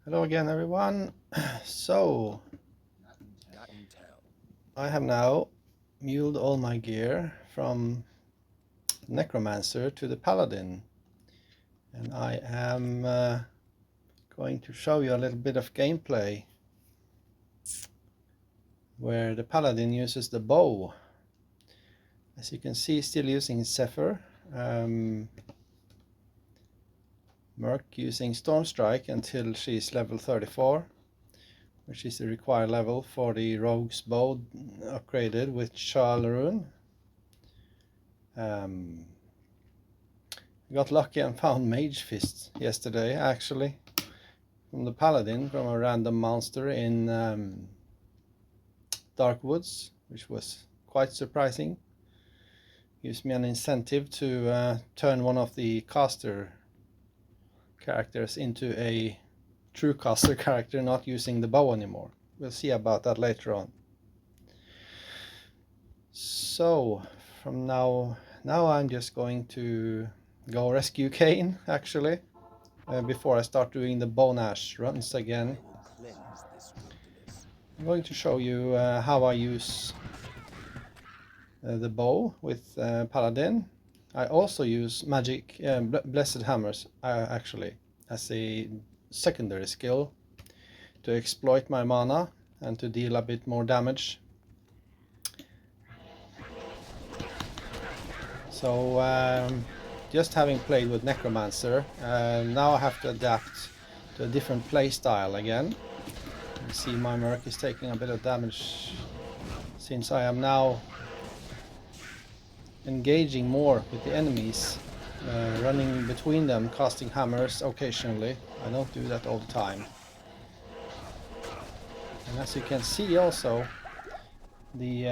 Hello again, everyone. So, I have now muled all my gear from Necromancer to the Paladin, and I am going to show you a little bit of gameplay where the Paladin uses the bow. As you can see, still using Zephyr. Merc using Stormstrike until she's level 34. Which is the required level for the Rogue's Bow upgraded with Charlerune. I got lucky and found Mage Fist yesterday, actually, from the Paladin, from a random monster in Dark Woods, which was quite surprising. Gives me an incentive to turn one of the caster characters into a true caster character, not using the bow anymore. We'll see about that later on. So from now I'm just going to go rescue Kane, actually, before I start doing the Bone Ash runs again. I'm going to show you how I use the bow with Paladin. I also use magic blessed hammers actually as a secondary skill to exploit my mana and to deal a bit more damage. So just having played with Necromancer, now I have to adapt to a different play style again. You see my Merc is taking a bit of damage since I am now engaging more with the enemies, running between them, casting hammers occasionally. I don't do that all the time. And as you can see also, the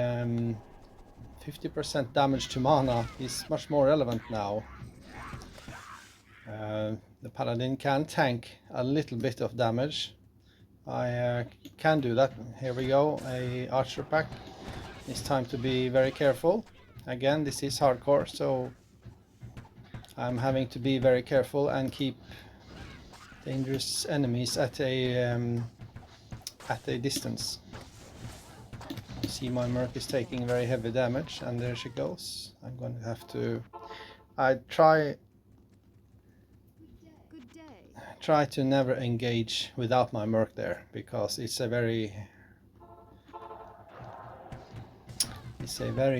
50% damage to mana is much more relevant now. The Paladin can tank a little bit of damage. I can do that. Here we go, a archer pack. It's time to be very careful. Again, this is hardcore, so I'm having to be very careful and keep dangerous enemies at a distance. You see my Merc is taking very heavy damage, and there she goes. I'm going to have to... I try to never engage without my Merc there, because it's a very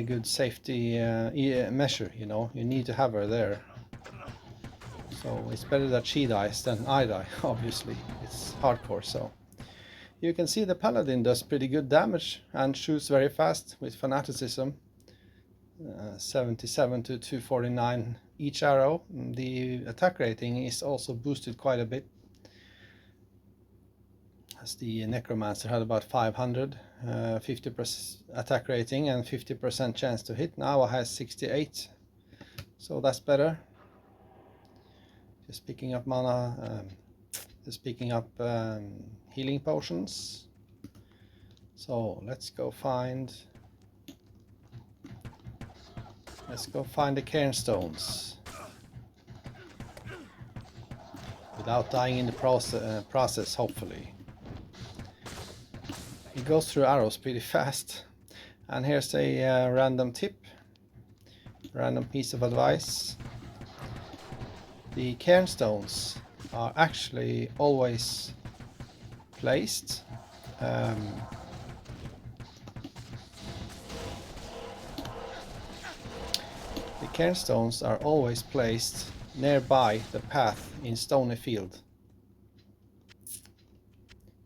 good safety measure, you know. You need to have her there. So it's better that she dies than I die, obviously. It's hardcore, so. You can see the Paladin does pretty good damage and shoots very fast with fanaticism. 77 to 249 each arrow. The attack rating is also boosted quite a bit, as the Necromancer had about 500, 50% attack rating and 50% chance to hit. Now I have 68, so that's better. Just picking up mana, just picking up healing potions. So let's go find the cairnstones without dying in the process, hopefully. It goes through arrows pretty fast. And here's a random tip, random piece of advice. The cairnstones are actually always placed the cairnstones are always placed nearby the path in Stony Field.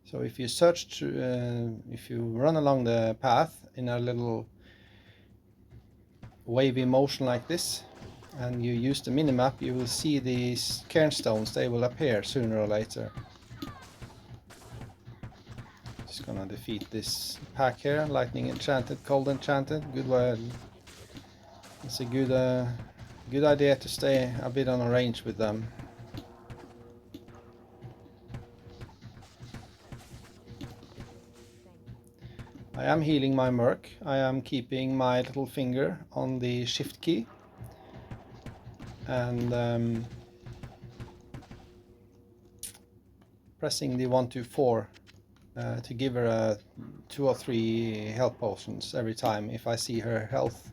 So if you search if you run along the path in a little wavy motion like this, and you use the minimap, you will see these cairnstones. They will appear sooner or later. Just gonna defeat this pack here. Lightning enchanted, cold enchanted. Good word. It's a good idea to stay a bit on a range with them. I am healing my Merc. I am keeping my little finger on the shift key, and pressing the 1, 2, 4 to give her 2 or 3 health potions every time. If I see her health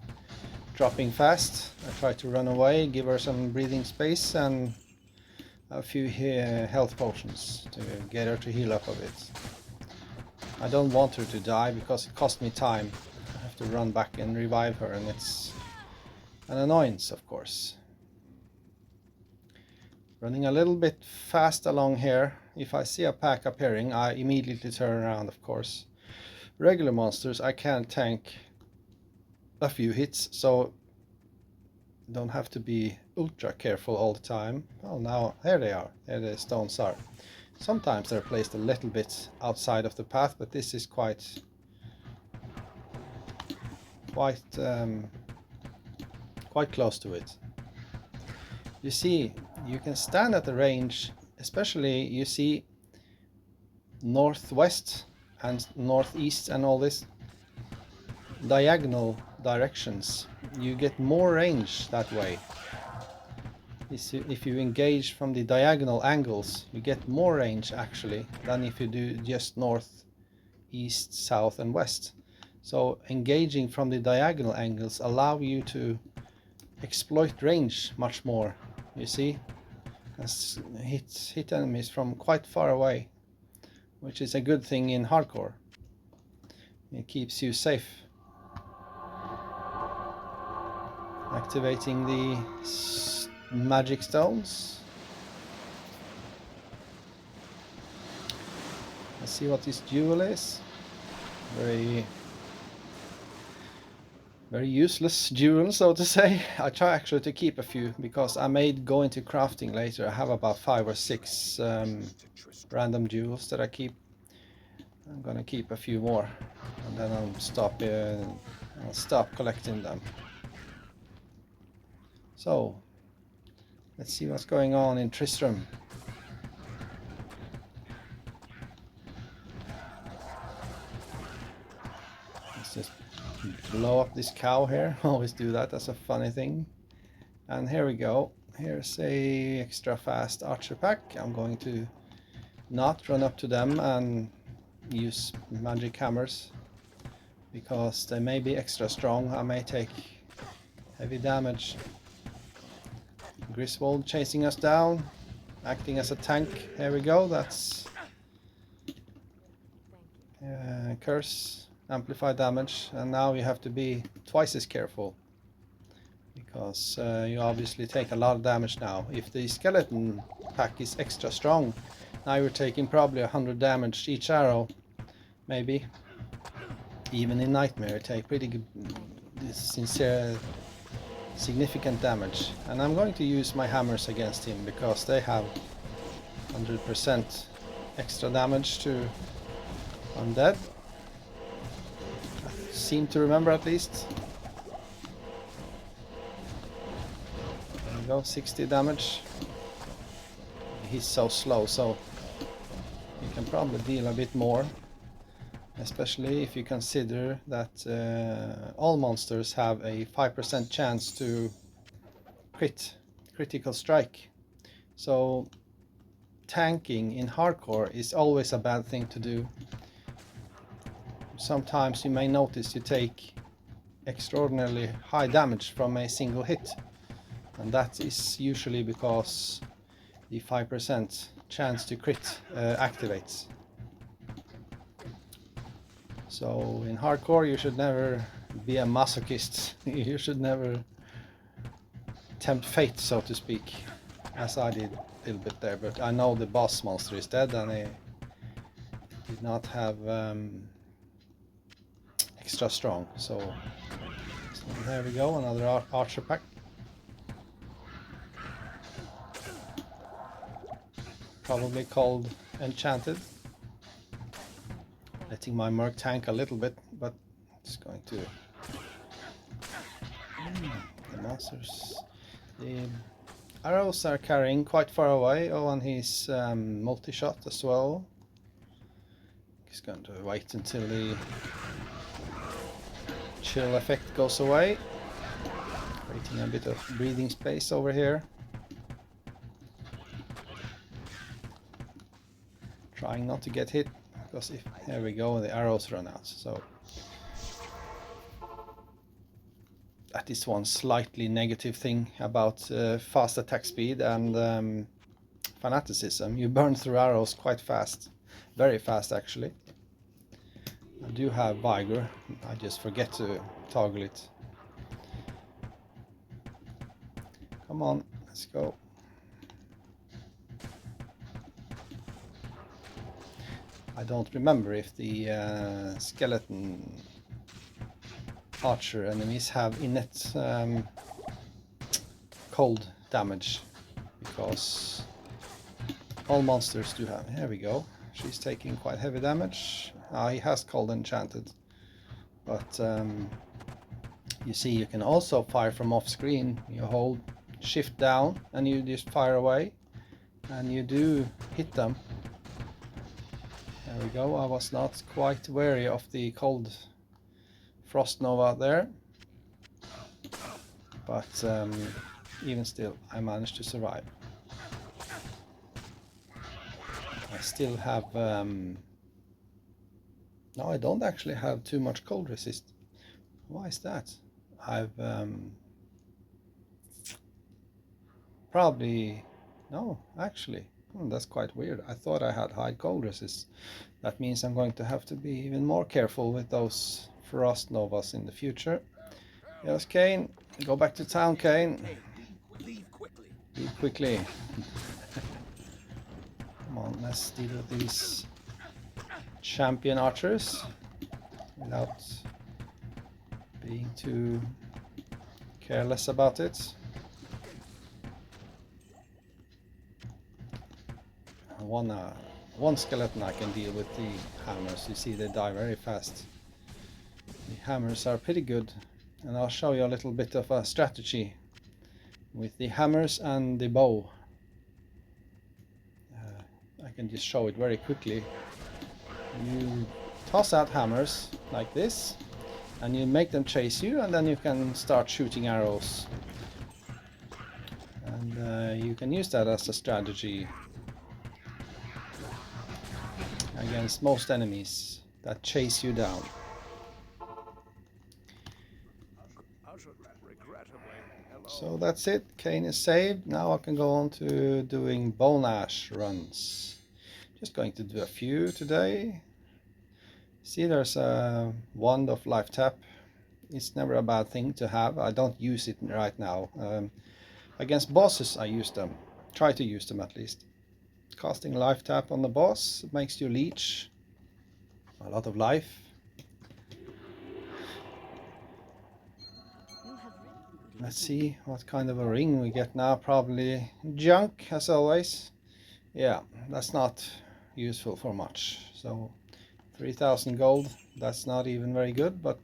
dropping fast, I try to run away, give her some breathing space and a few health potions to get her to heal up a bit. I don't want her to die because it costs me time. I have to run back and revive her, and it's an annoyance, of course. Running a little bit fast along here. If I see a pack appearing, I immediately turn around, of course. Regular monsters I can tank a few hits, so don't have to be ultra careful all the time. Oh, now here they are. There the stones are. Sometimes they're placed a little bit outside of the path, but this is quite close to it. You see, you can stand at the range, especially you see northwest and northeast and all this diagonal directions. You get more range that way. If you engage from the diagonal angles, you get more range actually than if you do just north, east, south and west. So engaging from the diagonal angles allow you to exploit range much more, you see, and hit enemies from quite far away, which is a good thing in hardcore. It keeps you safe. Activating the magic stones. Let's see what this jewel is. Very useless jewel, so to say. I try actually to keep a few because I may go into crafting later. I have about 5 or 6 random jewels that I keep. I'm gonna keep a few more and then I'll stop collecting them. So let's see what's going on in Tristram. Let's just blow up this cow here. Always do that, that's a funny thing. And here we go. Here's a extra fast archer pack. I'm going to not run up to them and use magic hammers because they may be extra strong. I may take heavy damage. Griswold chasing us down, acting as a tank. Here we go, that's curse, amplified damage, and now you have to be twice as careful because you obviously take a lot of damage now. If the skeleton pack is extra strong, now you're taking probably 100 damage each arrow, maybe. Even in Nightmare you take pretty good, significant damage. And I'm going to use my hammers against him because they have 100% extra damage to undead. I seem to remember at least. There we go, 60 damage. He's so slow, so you can probably deal a bit more. Especially if you consider that all monsters have a 5% chance to critical strike. So tanking in hardcore is always a bad thing to do. Sometimes you may notice you take extraordinarily high damage from a single hit, and that is usually because the 5% chance to crit activates. So in hardcore you should never be a masochist. You should never tempt fate, so to speak, as I did a little bit there. But I know the boss monster is dead and I did not have extra strong. So there we go, another archer pack. Probably called Enchanted. Letting my merc tank a little bit, but it's going to... the monsters... The arrows are carrying quite far away. Oh, and he's multi-shot as well. He's going to wait until the chill effect goes away. Creating a bit of breathing space over here. trying not to get hit, because if here we go, the arrows run out. So that is one slightly negative thing about fast attack speed and fanaticism. You burn through arrows quite fast, very fast actually. I do have vigor, I just forget to toggle it. Come on, let's go. I don't remember if the skeleton archer enemies have innate cold damage, because all monsters do have. Here we go. She's taking quite heavy damage. He has cold enchanted, but you see you can also fire from off screen. You hold shift down and you just fire away, and you do hit them. There we go. I was not quite wary of the cold frost nova there, but even still I managed to survive. I still have no, I don't actually have too much cold resist. Why is that? I've probably no, actually that's quite weird. I thought I had high cold resist. That means I'm going to have to be even more careful with those frost novas in the future. Yes, Kane, go back to town, Kane. Leave quickly. Come on, let's deal with these champion archers without being too careless about it. One skeleton I can deal with the hammers. You see they die very fast. The hammers are pretty good, and I'll show you a little bit of a strategy with the hammers and the bow. I can just show it very quickly. You toss out hammers like this, and you make them chase you, and then you can start shooting arrows. And you can use that as a strategy against most enemies that chase you down. So that's it, Kane is saved. Now I can go on to doing bone ash runs. Just going to do a few today. See, there's a wand of life tap. It's never a bad thing to have. I don't use it right now. Against bosses I use them. Try to use them at least. Casting life tap on the boss makes you leech a lot of life. Let's see what kind of a ring we get now. Probably junk, as always. Yeah, that's not useful for much. So 3000 gold, that's not even very good, but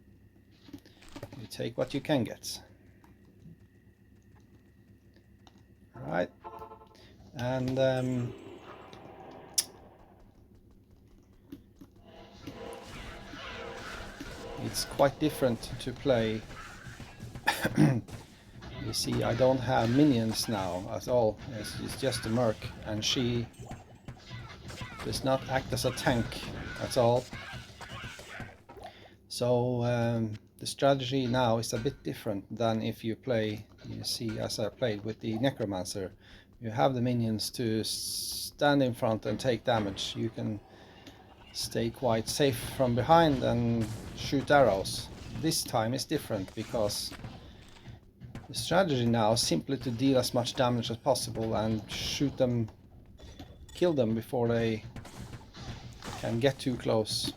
you take what you can get. Alright, and it's quite different to play. You see, I don't have minions now at all. It's just a merc, and she does not act as a tank at all. So the strategy now is a bit different than if you play, you see, as I played with the necromancer. You have the minions to stand in front and take damage. You can stay quite safe from behind and shoot arrows. This time is different, because the strategy now is simply to deal as much damage as possible and shoot them, kill them before they can get too close.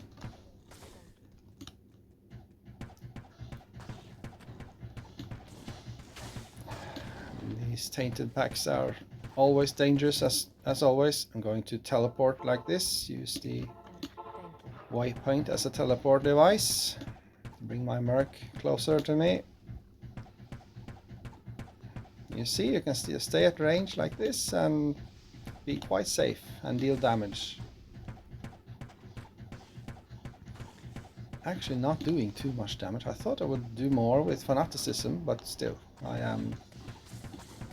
These tainted packs are always dangerous, as always. I'm going to teleport like this, use the waypoint as a teleport device, bring my merc closer to me. You see, you can still stay at range like this and be quite safe and deal damage. Actually not doing too much damage. I thought I would do more with fanaticism, but still, I am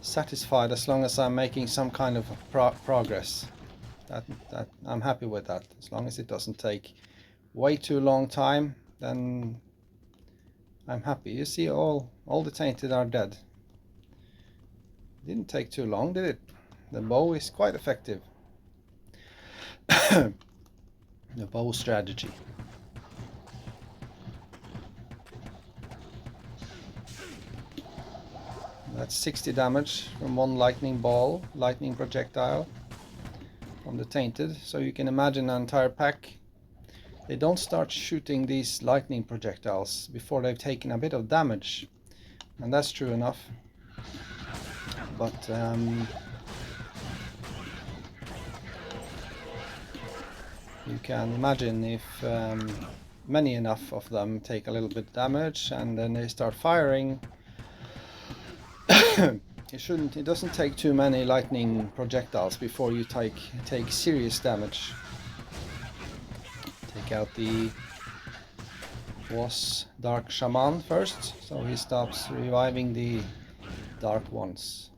satisfied as long as I'm making some kind of progress. That I'm happy with that. As long as it doesn't take way too long time, then I'm happy. You see, all the tainted are dead. Didn't take too long, did it? The bow is quite effective. The bow strategy. That's 60 damage from one lightning projectile from the tainted. So you can imagine an entire pack. They don't start shooting these lightning projectiles before they've taken a bit of damage, and that's true enough. But you can imagine if many enough of them take a little bit of damage and then they start firing. It doesn't take too many lightning projectiles before you take serious damage. Take out the boss Dark Shaman first, so he stops reviving the dark ones.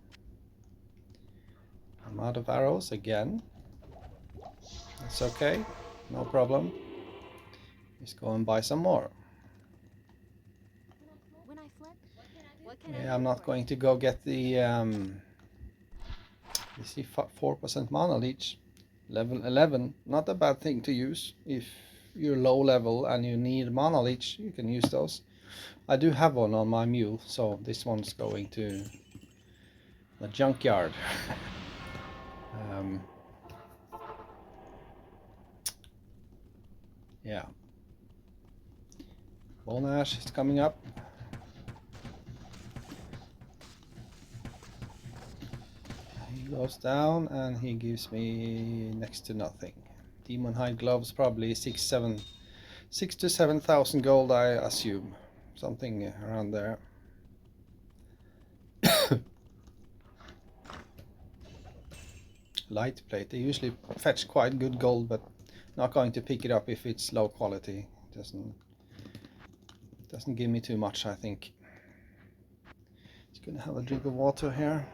I'm out of arrows again. That's okay, no problem. Let's go and buy some more. Yeah, I'm not going to go get the you see 4% mana leech. Level 11, not a bad thing to use. If you're low level and you need mana leech, you can use those. I do have one on my mule, so this one's going to the junkyard. Yeah. Bone Ash is coming up. He goes down and he gives me next to nothing. Demon Hide gloves, probably 6 to 7,000 gold, I assume. Something around there. Light plate, they usually fetch quite good gold, but not going to pick it up if it's low quality. Doesn't give me too much, I think. Just gonna have a drink of water here.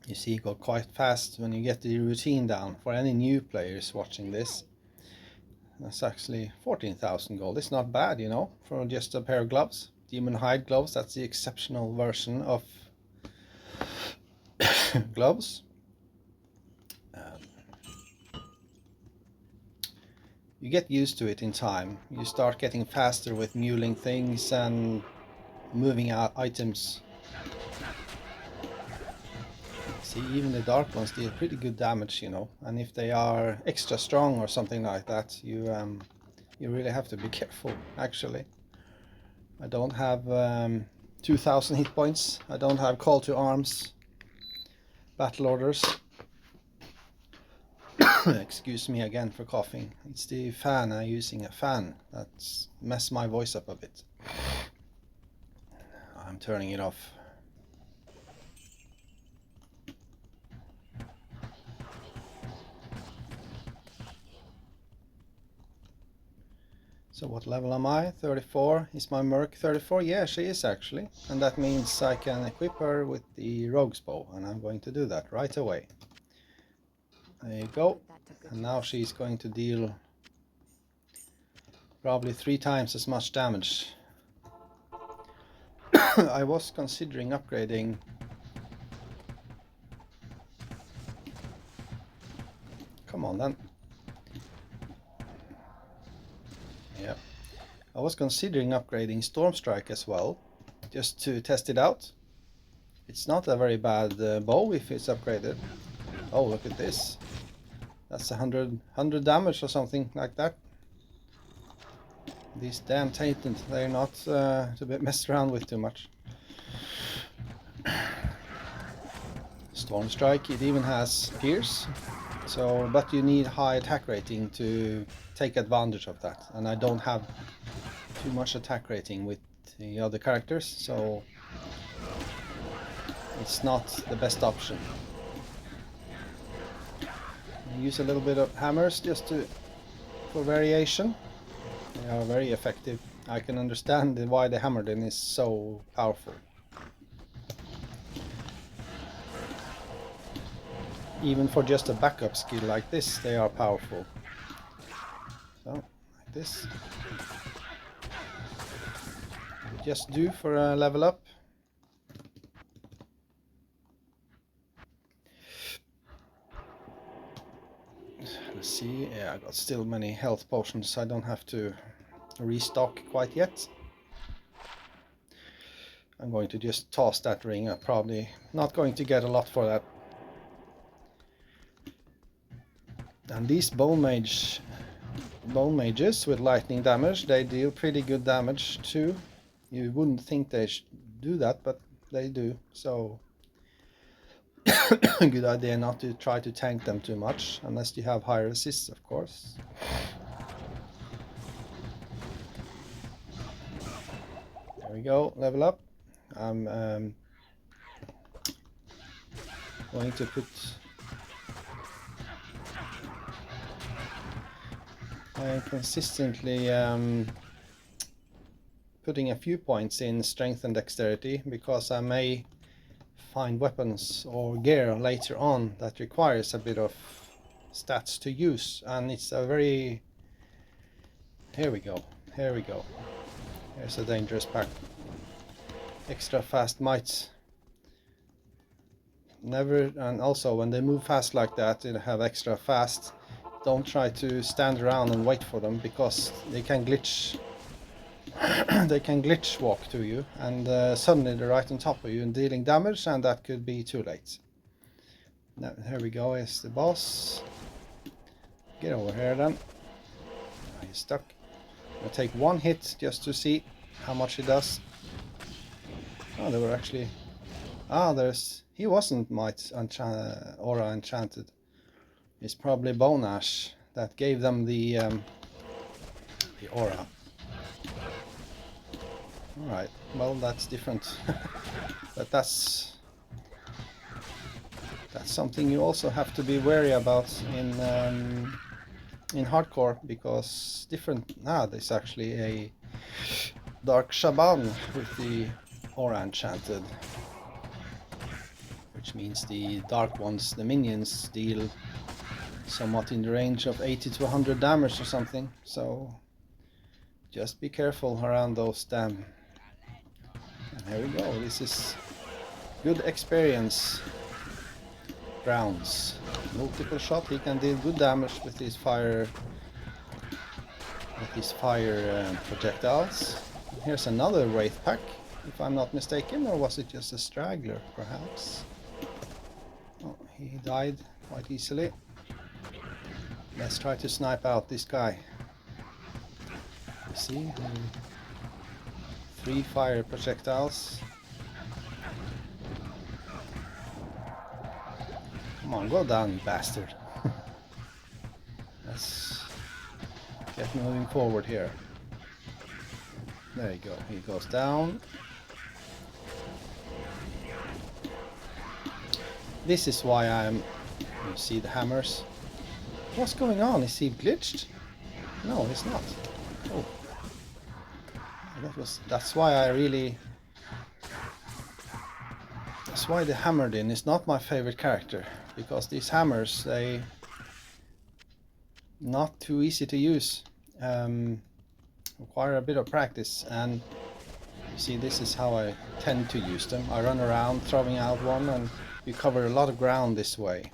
You see, it got quite fast when you get the routine down. For any new players watching this, that's actually 14,000 gold. It's not bad, you know, for just a pair of gloves. Demon Hide gloves, that's the exceptional version of gloves. You get used to it in time. You start getting faster with muling things and moving out items. See, even the dark ones deal pretty good damage, you know, and if they are extra strong or something like that, you really have to be careful, actually. I don't have 2,000 hit points. I don't have call to arms, battle orders. Excuse me again for coughing. It's the fan. I'm using a fan that's messed my voice up a bit. I'm turning it off. So what level am I? 34. Is my Merc 34? Yeah, she is actually. And that means I can equip her with the Rogue's Bow. And I'm going to do that right away. There you go. And now she's going to deal probably 3 times as much damage. I was considering upgrading. Come on then. Yeah. I was considering upgrading Stormstrike as well, just to test it out. It's not a very bad bow if it's upgraded. Oh, look at this. That's 100 damage or something like that. These damn tainted, they're not to be messed around with too much. Stormstrike, it even has Pierce, so but you need high attack rating to take advantage of that, and I don't have too much attack rating with the other characters, so it's not the best option. I use a little bit of hammers just for variation. They are very effective. I can understand why the Paladin is so powerful. Even for just a backup skill like this, they are powerful. So, like this. Just do for a level up. Let's see, yeah, I got still many health potions, so I don't have to restock quite yet. I'm going to just toss that ring. I'm probably not going to get a lot for that. And these bone mages with lightning damage, they deal pretty good damage too. You wouldn't think they should do that, but they do. So a good idea not to try to tank them too much, unless you have higher assists, of course. There we go, level up. I'm going to put consistently putting a few points in strength and dexterity, because I may find weapons or gear later on that requires a bit of stats to use, and it's a very... Here we go. Here's a dangerous pack. Extra fast mites. Never, and also when they move fast like that, they have extra fast. Don't try to stand around and wait for them, because they can glitch. They can glitch walk to you, and suddenly they're right on top of you and dealing damage, and that could be too late. Now, here we go, is the boss. Get over here then. He's stuck. I'll take one hit just to see how much he does. Oh, they were actually... Ah, there's... He wasn't Might Aura enchanted. It's probably Bone Ash that gave them the aura. Alright, well, that's different. But that's something you also have to be wary about in hardcore, because different... Ah, there's actually a Dark Shaban with the aura enchanted, which means the dark ones, the minions, deal somewhat in the range of 80 to 100 damage or something, so just be careful around those damn. And here we go, this is good experience rounds. Multiple shot, he can deal good damage with his fire projectiles. Here's another Wraith pack, if I'm not mistaken, or was it just a straggler perhaps? Oh, he died quite easily. Let's try to snipe out this guy. You see, 3 fire projectiles. Come on, go down, you bastard. Let's get moving forward here. There you go, he goes down. This is why you see the hammers. What's going on? Is he glitched? No, he's not. Oh. That's why the Paladin is not my favorite character, because these hammers, they not too easy to use. Require a bit of practice, and you see, this is how I tend to use them. I run around throwing out one, and you cover a lot of ground this way.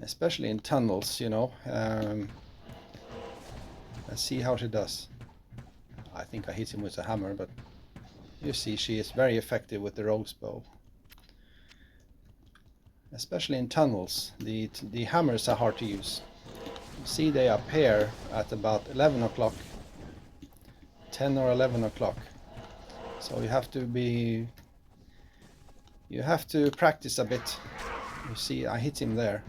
Especially in tunnels, you know. Let's see how she does. I think I hit him with a hammer, but you see, she is very effective with the rogue's bow. Especially in tunnels, the hammers are hard to use. You see, they appear at about 11 o'clock, 10 or 11 o'clock. So you have to practice a bit. You see, I hit him there.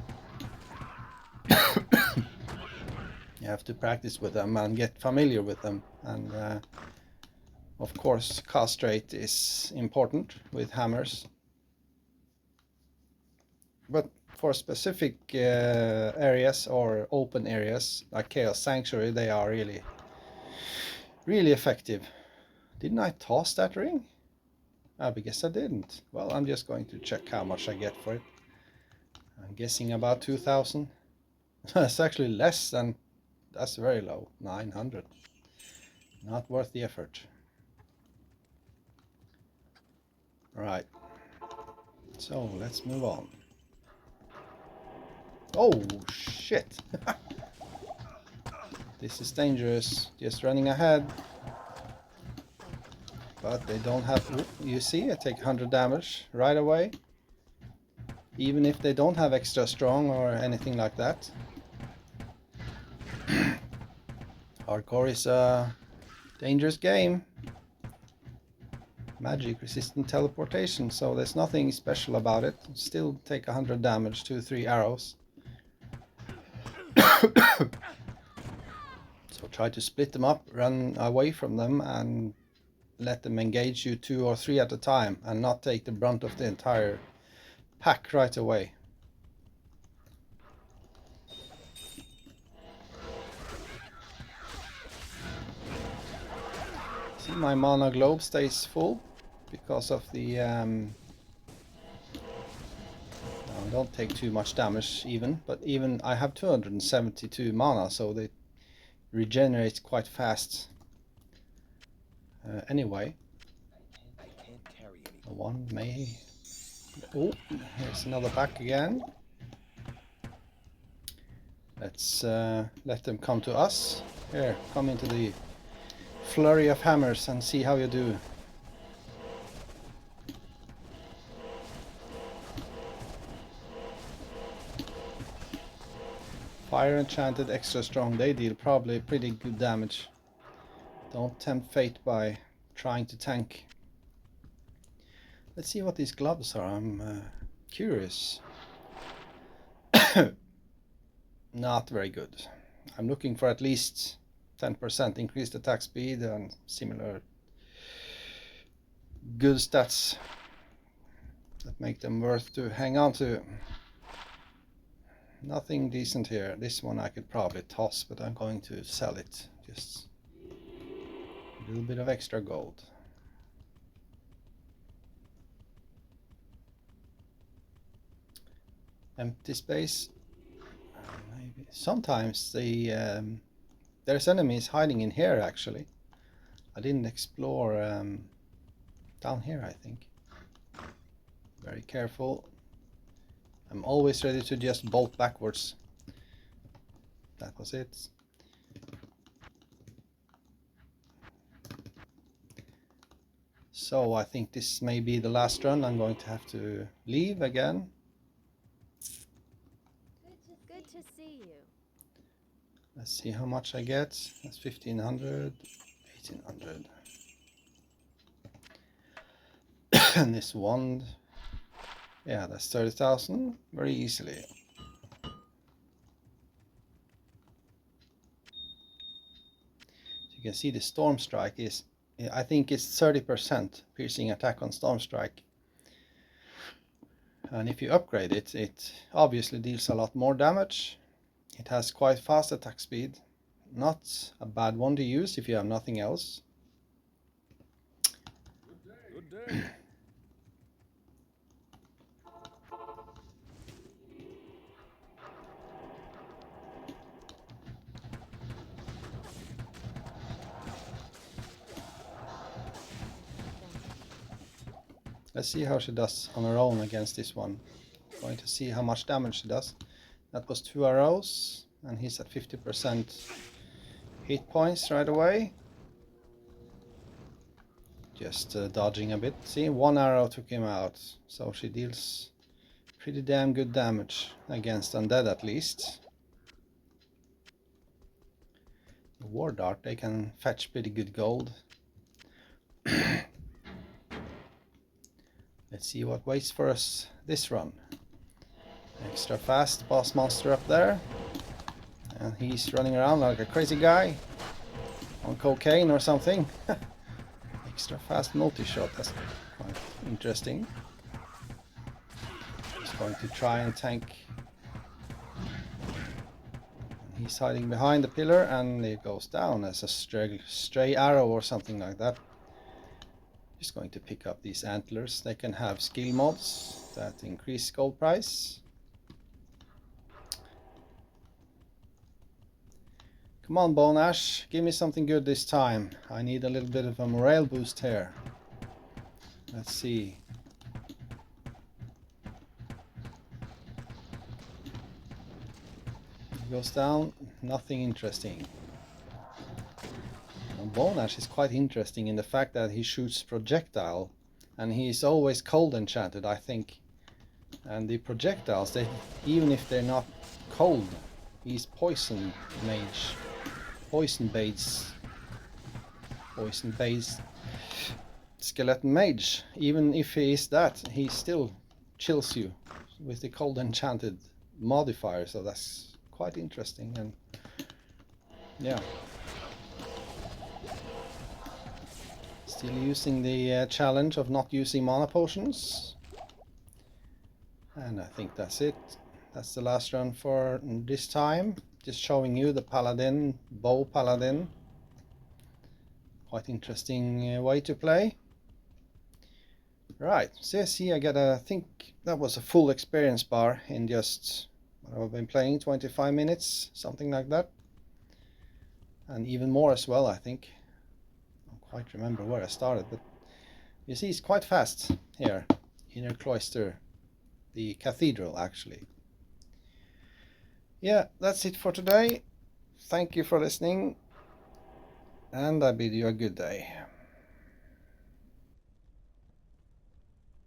You have to practice with them and get familiar with them, and of course cast rate is important with hammers, but for specific areas or open areas like Chaos Sanctuary, they are really really effective. Didn't I toss that ring? I guess I didn't. Well, I'm just going to check how much I get for it. I'm guessing about 2,000. That's actually less than, that's very low, 900. Not worth the effort. Right, so let's move on. Oh shit. This is dangerous, just running ahead. But they don't have, you see, I take 100 damage right away. Even if they don't have extra strong or anything like that. Hardcore is a dangerous game. Magic resistant teleportation, so there's nothing special about it. Still take 100 damage, 2-3 arrows. So try to split them up, run away from them, and let them engage you 2 or 3 at a time, and not take the brunt of the entire pack right away. See, my mana globe stays full because of the don't take too much damage even, but even I have 272 mana, so they regenerate quite fast. Anyway, one may. Oh, here's another pack again. Let's let them come to us. Here, come into the flurry of hammers and see how you do. Fire enchanted extra strong, they deal probably pretty good damage. Don't tempt fate by trying to tank. Let's see what these gloves are, I'm curious. Not very good. I'm looking for at least 10% increased attack speed and similar good stats that make them worth to hang on to. Nothing decent here. This one I could probably toss, but I'm going to sell it. Just a little bit of extra gold. Empty space. Maybe sometimes there's enemies hiding in here actually. I didn't explore down here, I think. Very careful. I'm always ready to just bolt backwards. That was it. So I think this may be the last run. I'm going to have to leave again. Good to see you. Let's see how much I get. That's 1,500, 1,800. And this wand, yeah, that's 30,000 very easily. So you can see the Storm Strike is, I think it's 30% piercing attack on Storm Strike. And if you upgrade it, it obviously deals a lot more damage. It has quite fast attack speed. Not a bad one to use if you have nothing else. Good day. Let's see how she does on her own against this one. Going to see how much damage she does. That was 2 arrows, and he's at 50% hit points right away. Just dodging a bit. See, 1 arrow took him out, so she deals pretty damn good damage against undead at least. The War Dart, they can fetch pretty good gold. Let's see what waits for us this run. Extra fast boss monster up there, and he's running around like a crazy guy on cocaine or something. Extra fast multi-shot, that's quite interesting. Just going to try and tank. He's hiding behind the pillar and it goes down as a stray arrow or something like that. Just going to pick up these antlers. They can have skill mods that increase gold price. Come on, Bone Ash, give me something good this time. I need a little bit of a morale boost here. Let's see. It goes down, nothing interesting. Now, Bone Ash is quite interesting in the fact that he shoots projectile, and he's always cold enchanted, I think. And the projectiles, they, even if they're not cold, he's poison mage. Poison based skeleton mage. Even if he is that, he still chills you with the cold enchanted modifier, so that's quite interesting. And yeah, still using the challenge of not using mana potions, and I think that's it. That's the last run for this time. Just showing you the Paladin, Bow Paladin. Quite interesting way to play. Right, so see, I think that was a full experience bar in just, I've been playing 25 minutes, something like that. And even more as well, I think. I don't quite remember where I started, but you see it's quite fast here. Inner Cloister, the cathedral actually. Yeah, that's it for today. Thank you for listening, and I bid you a good day.